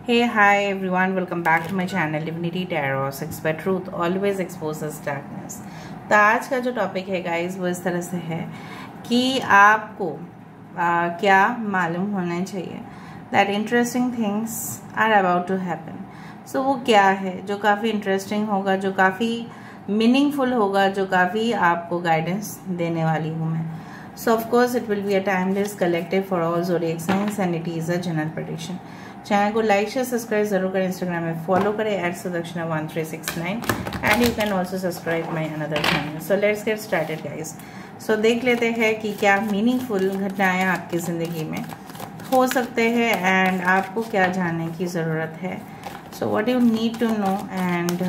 Hey, hi everyone, welcome back to my channel Divinity Tarot, Sex by Truth always exposes darkness। तो आज का जो topic है guys वो इस तरह से है कि आपको क्या मालूम होना चाहिए that interesting things are about to happen। So वो क्या है जो काफ़ी इंटरेस्टिंग होगा, जो काफ़ी मीनिंगफुल होगा, जो काफ़ी आपको गाइडेंस देने वाली हूँ मैं। So of course it will be a timeless collective for all zodiac signs and it is a general prediction। Channel को लाइक शेयर सब्सक्राइब जरूर करें, इंस्टाग्राम में फॉलो करें @Sudakshana1369 and you can also subscribe my another channel. So let's get started guys. So देख लेते हैं कि क्या मीनिंगफुल घटनाएं आपकी ज़िंदगी में हो सकते हैं एंड आपको क्या जानने की ज़रूरत है। So what you need to know and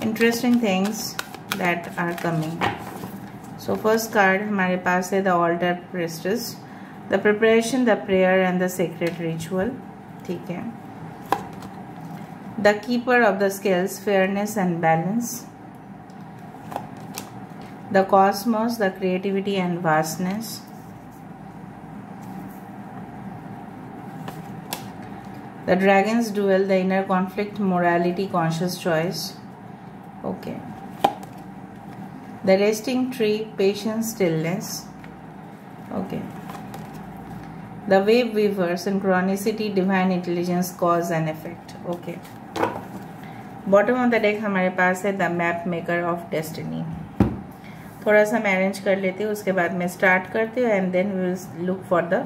interesting things that are coming. So first card हमारे पास है the altar priestess, the preparation, the prayer and the secret ritual. ठीक है। The keeper of the scales, fairness and balance, the cosmos, the creativity and vastness, the dragons duel, the inner conflict, morality, conscious choice. Okay. The resting tree, patience, stillness. Okay. The wave weaver, synchronicity, divine intelligence, cause and effect. Okay. Bottom of the deck हमारे पास है the map maker of destiny। थोड़ा सा मैं arrange कर लेती हूँ, उसके बाद मैं स्टार्ट करती हूँ and then we will look for the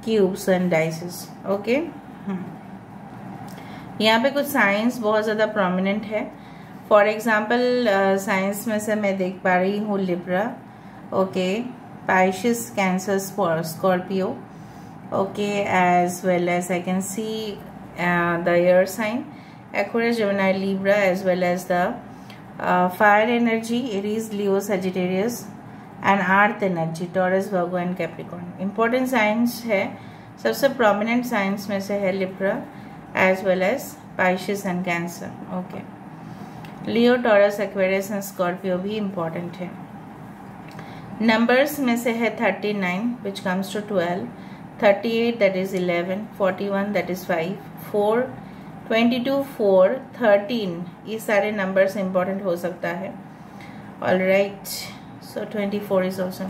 cubes and dices. Okay. यहाँ पे कुछ साइंस बहुत ज़्यादा प्रोमिनेंट है। फॉर एग्जाम्पल साइंस में से मैं देख पा रही हूँ Libra, okay, Pisces, Cancer, Scorpio, okay, as well as I can see the air sign Aquarius, Gemini, Libra, as well as the fire energy Aries, Leo, Sagittarius and earth energy Taurus, Virgo and Capricorn। important signs है, सबसे prominent signs में से है Libra as well as Pisces and Cancer। okay, Leo, Taurus, Aquarius and Scorpio भी important है। numbers में से है 39 which comes to 12, 38 that is 11, 41 that is 5, 4, 22, 4, 13 ये सारे नंबर्स इंपॉर्टेंट हो सकता है। Alright, so 24 is also.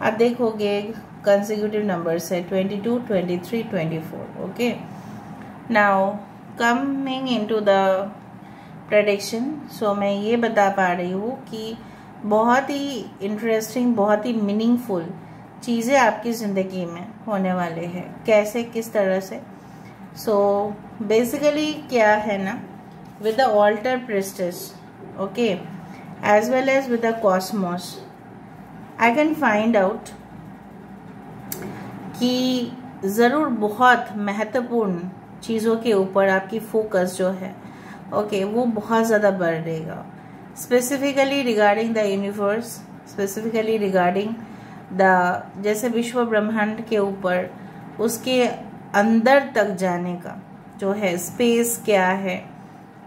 आप देखोगे कंसेक्यूटिव नंबर्स है 22, 23, 24। Okay, now coming into the prediction. So मैं ये बता पा रही हूँ कि बहुत ही इंटरेस्टिंग, बहुत ही मीनिंगफुल चीज़ें आपकी ज़िंदगी में होने वाले हैं। कैसे, किस तरह से? सो बेसिकली क्या है ना, with the altar priestess, okay, as well as with the cosmos, I can find out कि ज़रूर बहुत महत्वपूर्ण चीज़ों के ऊपर आपकी फोकस जो है, ओके, वो बहुत ज़्यादा बढ़ेगा। Specifically regarding the universe, specifically regarding जैसे विश्व ब्रह्मांड के ऊपर, उसके अंदर तक जाने का जो है, स्पेस क्या है,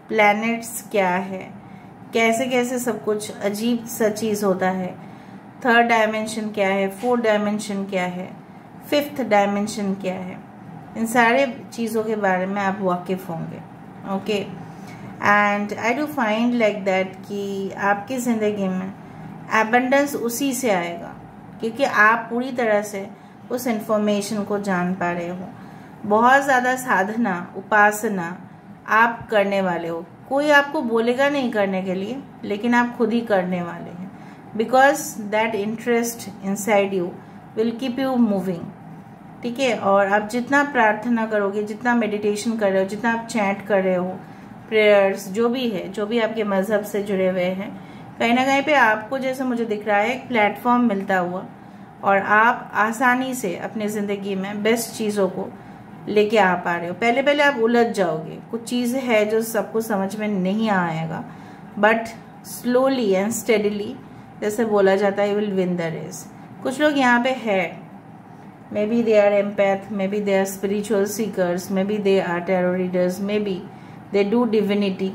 प्लैनेट्स क्या है, कैसे कैसे सब कुछ अजीब सा चीज़ होता है, थर्ड डायमेंशन क्या है, फोर्थ डायमेंशन क्या है, फिफ्थ डायमेंशन क्या है, इन सारे चीज़ों के बारे में आप वाकिफ होंगे। Okay, and I do find like that कि आपकी ज़िंदगी में एबंडेंस उसी से आएगा क्योंकि आप पूरी तरह से उस इंफॉर्मेशन को जान पा रहे हो। बहुत ज़्यादा साधना, उपासना आप करने वाले हो। कोई आपको बोलेगा नहीं करने के लिए, लेकिन आप खुद ही करने वाले हैं, because that interest inside you will keep you moving. ठीक है, और आप जितना प्रार्थना करोगे, जितना मेडिटेशन कर रहे हो, जितना आप चैंट कर रहे हो, प्रेयर्स जो भी है, जो भी आपके मजहब से जुड़े हुए हैं, कहीं ना कहीं पे आपको, जैसे मुझे दिख रहा है, एक प्लेटफॉर्म मिलता हुआ और आप आसानी से अपनी ज़िंदगी में बेस्ट चीज़ों को लेके आ पा रहे हो। पहले पहले आप उलझ जाओगे, कुछ चीज़ें है जो सबको समझ में नहीं आएगा, बट स्लोली एंड स्टेडीली, जैसे बोला जाता है, विल विन द रेस। कुछ लोग यहाँ पे है, maybe they are empath, maybe they are spiritual seekers, maybe they are tarot readers, maybe they do divinity.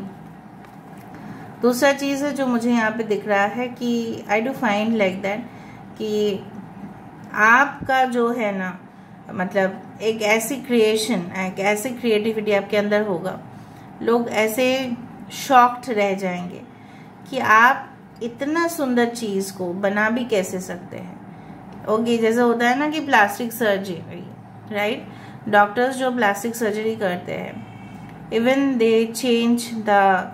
दूसरा चीज़ है जो मुझे यहाँ पे दिख रहा है कि आई डू फाइंड लाइक दैट कि आपका जो है ना, मतलब एक ऐसी क्रिएशन, एक ऐसी क्रिएटिविटी आपके अंदर होगा, लोग ऐसे शॉक्ड रह जाएंगे कि आप इतना सुंदर चीज़ को बना भी कैसे सकते हैं। ओके, जैसे होता है ना कि प्लास्टिक सर्जरी, राइट, डॉक्टर्स जो प्लास्टिक सर्जरी करते हैं, even they change the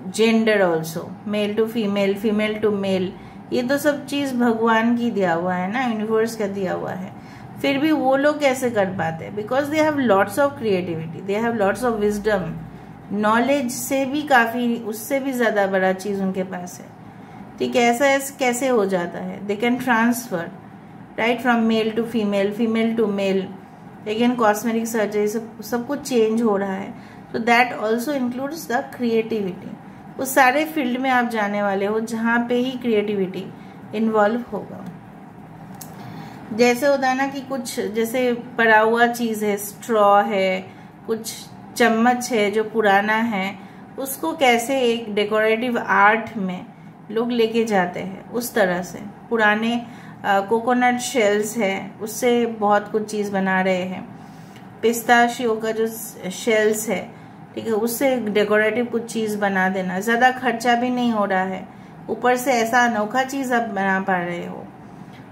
gender also, male to female, female to male, ये तो सब चीज़ भगवान की दिया हुआ है ना, यूनिवर्स का दिया हुआ है। फिर भी वो लोग कैसे कर पाते हैं? Because they have lots of creativity, they have lots of wisdom, knowledge से भी काफ़ी, उससे भी ज़्यादा बड़ा चीज़ उनके पास है। ठीक है, ऐसा कैसे हो जाता है? They can transfer right from male to female, female to male. Again cosmetic surgery, सब कुछ चेंज हो रहा है। तो that also includes the creativity. उस सारे फील्ड में आप जाने वाले हो जहाँ पे ही क्रिएटिविटी इन्वॉल्व होगा। जैसे होता है ना कि कुछ जैसे पड़ा हुआ चीज़ है, स्ट्रॉ है, कुछ चम्मच है जो पुराना है, उसको कैसे एक डेकोरेटिव आर्ट में लोग लेके जाते हैं, उस तरह से पुराने कोकोनट शेल्स है, उससे बहुत कुछ चीज़ बना रहे हैं। पिस्ताशियो का जो शेल्स है, ठीक है, उससे डेकोरेटिव कुछ चीज़ बना देना, ज़्यादा खर्चा भी नहीं हो रहा है, ऊपर से ऐसा अनोखा चीज़ आप बना पा रहे हो।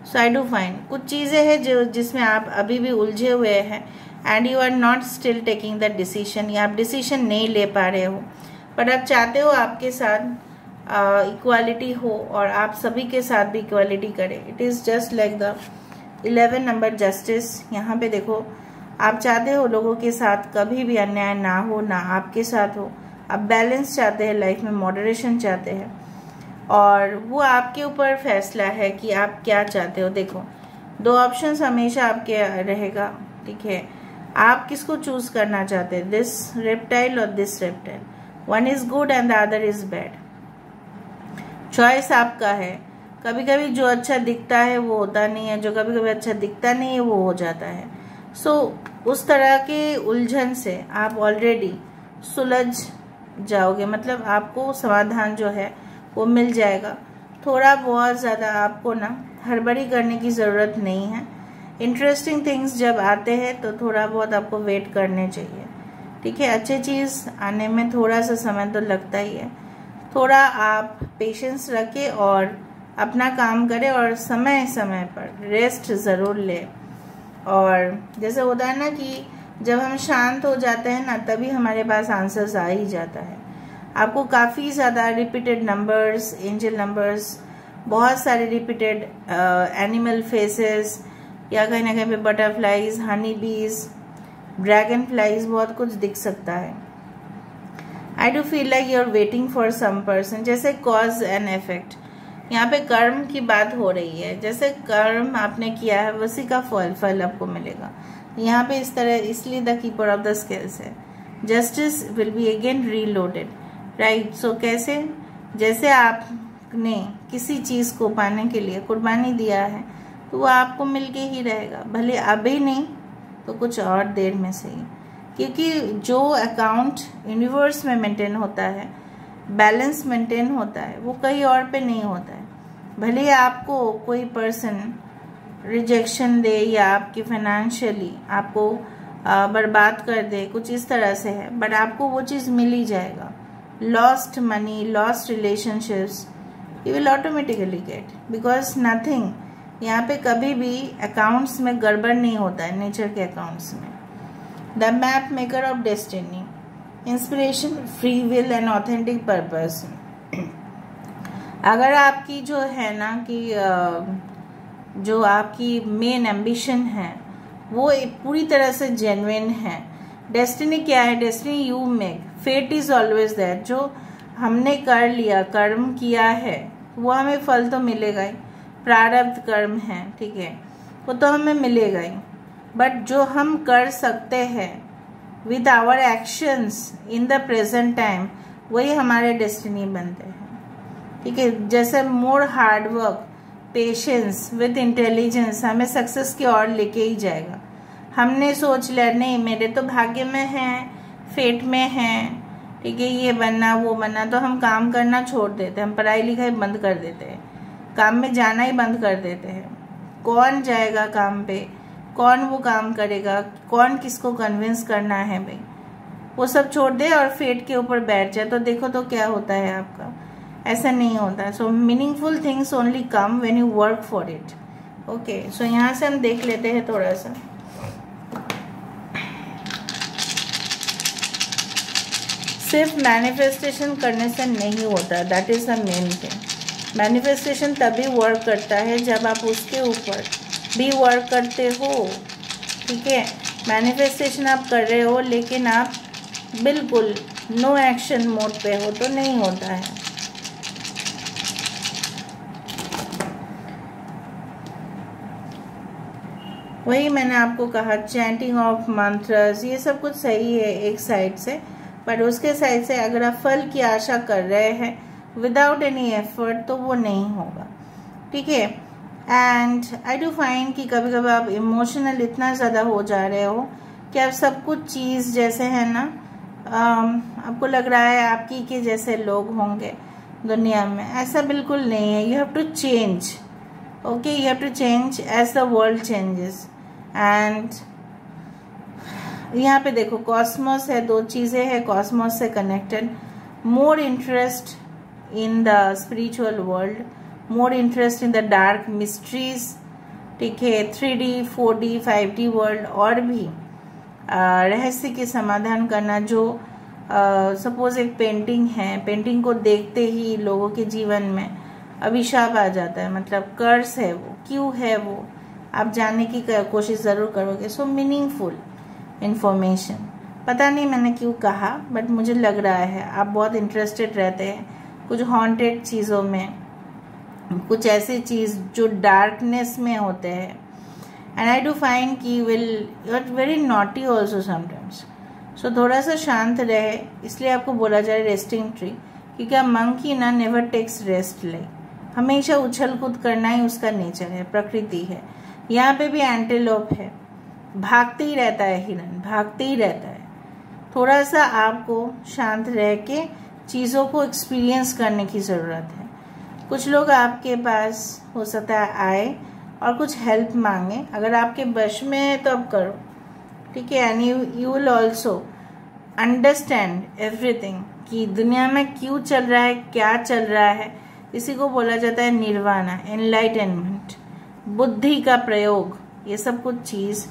सो आई डू फाइन कुछ चीज़ें हैं जो जिसमें आप अभी भी उलझे हुए हैं and you are not still taking the decision, या आप डिसीजन नहीं ले पा रहे हो, पर आप चाहते हो आपके साथ इक्वालिटी हो और आप सभी के साथ भी इक्वालिटी करें। It is just like the 11 number justice. यहाँ पे देखो, आप चाहते हो लोगों के साथ कभी भी अन्याय ना हो, ना आपके साथ हो, आप बैलेंस चाहते हैं, लाइफ में मॉडरेशन चाहते हैं, और वो आपके ऊपर फैसला है कि आप क्या चाहते हो। देखो, 2 ऑप्शंस हमेशा आपके रहेगा, ठीक है, आप किसको चूज करना चाहते हैं, दिस रेप्टाइल और this reptile, one is good and the other is bad. Choice आपका है। कभी कभी जो अच्छा दिखता है वो होता नहीं है, जो कभी कभी अच्छा दिखता नहीं है वो हो जाता है। सो उस तरह के उलझन से आप ऑलरेडी सुलझ जाओगे, मतलब आपको समाधान जो है वो मिल जाएगा। थोड़ा बहुत ज़्यादा आपको ना हड़बड़ी करने की ज़रूरत नहीं है। इंटरेस्टिंग थिंग्स जब आते हैं तो थोड़ा बहुत आपको वेट करने चाहिए, ठीक है। अच्छी चीज़ आने में थोड़ा सा समय तो लगता ही है, थोड़ा आप पेशेंस रखें और अपना काम करें और समय समय पर रेस्ट ज़रूर लें। और जैसे होता है ना कि जब हम शांत हो जाते हैं ना, तभी हमारे पास आंसर्स आ ही जाता है। आपको काफ़ी ज़्यादा रिपीटेड नंबर्स, एंजल नंबर्स, बहुत सारे रिपीटेड एनिमल फेसेस, या कहीं ना कहीं पे बटरफ्लाइज, हनी बीज, ड्रैगन फ्लाइज, बहुत कुछ दिख सकता है। I do feel like you are waiting for some person, जैसे कॉज एंड इफेक्ट। यहाँ पे कर्म की बात हो रही है, जैसे कर्म आपने किया है उसी का फल आपको मिलेगा। यहाँ पे इस तरह, इसलिए the keeper of the scales है। Justice will be again reloaded, right. So कैसे, जैसे आपने किसी चीज़ को पाने के लिए कुर्बानी दिया है तो वो आपको मिलके ही रहेगा, भले अभी नहीं तो कुछ और देर में सही, क्योंकि जो अकाउंट यूनिवर्स में मेंटेन होता है, बैलेंस मेंटेन होता है, वो कहीं और पे नहीं होता है। भले आपको कोई पर्सन रिजेक्शन दे या आपकी फाइनेंशियली आपको बर्बाद कर दे, कुछ इस तरह से है, बट आपको वो चीज़ मिल ही जाएगा। Lost money, lost relationships, you will automatically gate, because nothing, यहाँ पे कभी भी अकाउंट्स में गड़बड़ नहीं होता है, नेचर के अकाउंट्स में। The map maker of destiny, inspiration, free will and authentic purpose. अगर आपकी जो है ना कि जो आपकी मेन एम्बिशन है वो पूरी तरह से जेन्युइन है, डेस्टिनी क्या है, destiny you make, fate is always that. जो हमने कर लिया, कर्म किया है, वो हमें फल तो मिलेगा ही, प्रारब्ध कर्म है, ठीक है, वो तो हमें मिलेगा ही। बट जो हम कर सकते हैं with our actions in the present time, वही हमारे डेस्टिनी बनते हैं, ठीक है। जैसे more hard work, patience with intelligence हमें सक्सेस की ओर लेके ही जाएगा। हमने सोच लिया नहीं मेरे तो भाग्य में है, फेट में है, ठीक है, ये बनना वो बनना, तो हम काम करना छोड़ देते हैं, हम पढ़ाई लिखाई बंद कर देते हैं, काम में जाना ही बंद कर देते हैं। कौन जाएगा काम पे, कौन वो काम करेगा, कौन किसको कन्विंस करना है भाई, वो सब छोड़ दे और फेट के ऊपर बैठ जाए तो देखो तो क्या होता है आपका। ऐसा नहीं होता। So meaningful things only come when you work for it. Okay, so यहाँ से हम देख लेते हैं थोड़ा सा। सिर्फ मैनिफेस्टेशन करने से नहीं होता, that is the main thing. Manifestation तभी वर्क करता है जब आप उसके ऊपर भी वर्क करते हो। ठीक है, मैनिफेस्टेशन आप कर रहे हो लेकिन आप बिल्कुल नो एक्शन मोड पे हो तो नहीं होता है। वही मैंने आपको कहा, चैंटिंग ऑफ मंत्रस ये सब कुछ सही है एक साइड से, बट उसके साइड से अगर आप फल की आशा कर रहे हैं विदाउट एनी एफर्ट तो वो नहीं होगा। ठीक है, एंड आई डू फाइंड कि कभी कभी आप इमोशनल इतना ज़्यादा हो जा रहे हो कि आप सब कुछ चीज़ जैसे है ना, आपको लग रहा है आपकी के जैसे लोग होंगे दुनिया में। ऐसा बिल्कुल नहीं है। You have to change. Okay, you have to change as the world changes. And यहाँ पे देखो कॉस्मोस है, दो चीज़ें हैं कॉस्मोस से connected. More interest in the spiritual world, more interest in the dark mysteries. ठीक है, 3D 4D 5D वर्ल्ड और भी रहस्य के समाधान करना। जो सपोज एक पेंटिंग है, पेंटिंग को देखते ही लोगों के जीवन में अभिशाप आ जाता है, मतलब कर्स है, वो क्यों है वो आप जानने की कोशिश ज़रूर करोगे। सो मीनिंगफुल इंफॉर्मेशन, पता नहीं मैंने क्यों कहा बट मुझे लग रहा है आप बहुत इंटरेस्टेड रहते हैं कुछ हॉन्टेड चीज़ों में, कुछ ऐसी चीज़ जो डार्कनेस में होते हैं। एंड आई डू फाइंड कि will you are very naughty also sometimes. So थोड़ा सा शांत रहे, इसलिए आपको बोला जाए रेस्टिंग ट्री, क्योंकि आप मंकी ना नेवर टेक्स रेस्ट, लाइक हमेशा उछल कूद करना ही उसका नेचर है, प्रकृति है। यहाँ पे भी एंटीलोप है, भागते ही रहता है हिरन, भागते ही रहता है। थोड़ा सा आपको शांत रह के चीज़ों को एक्सपीरियंस करने की ज़रूरत है। कुछ लोग आपके पास हो सकता है आए और कुछ हेल्प मांगे, अगर आपके वश में है तो आप करो। ठीक है, and you will also understand everything कि दुनिया में क्यों चल रहा है, क्या चल रहा है। इसी को बोला जाता है निर्वाणा, एनलाइटनमेंट, बुद्धि का प्रयोग, ये सब कुछ चीज़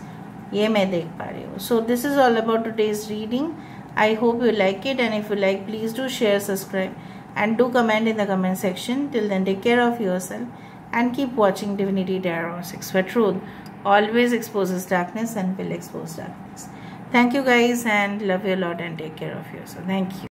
ये मैं देख पा रही हूँ। So this is all about today's reading. I hope you like it, and if you like, please do share, subscribe, and do comment in the comment section. Till then, take care of yourself and keep watching Divinity Tarot 6, where truth always exposes darkness and will expose darkness. Thank you guys, and love you a lot, and take care of yourself. Thank you.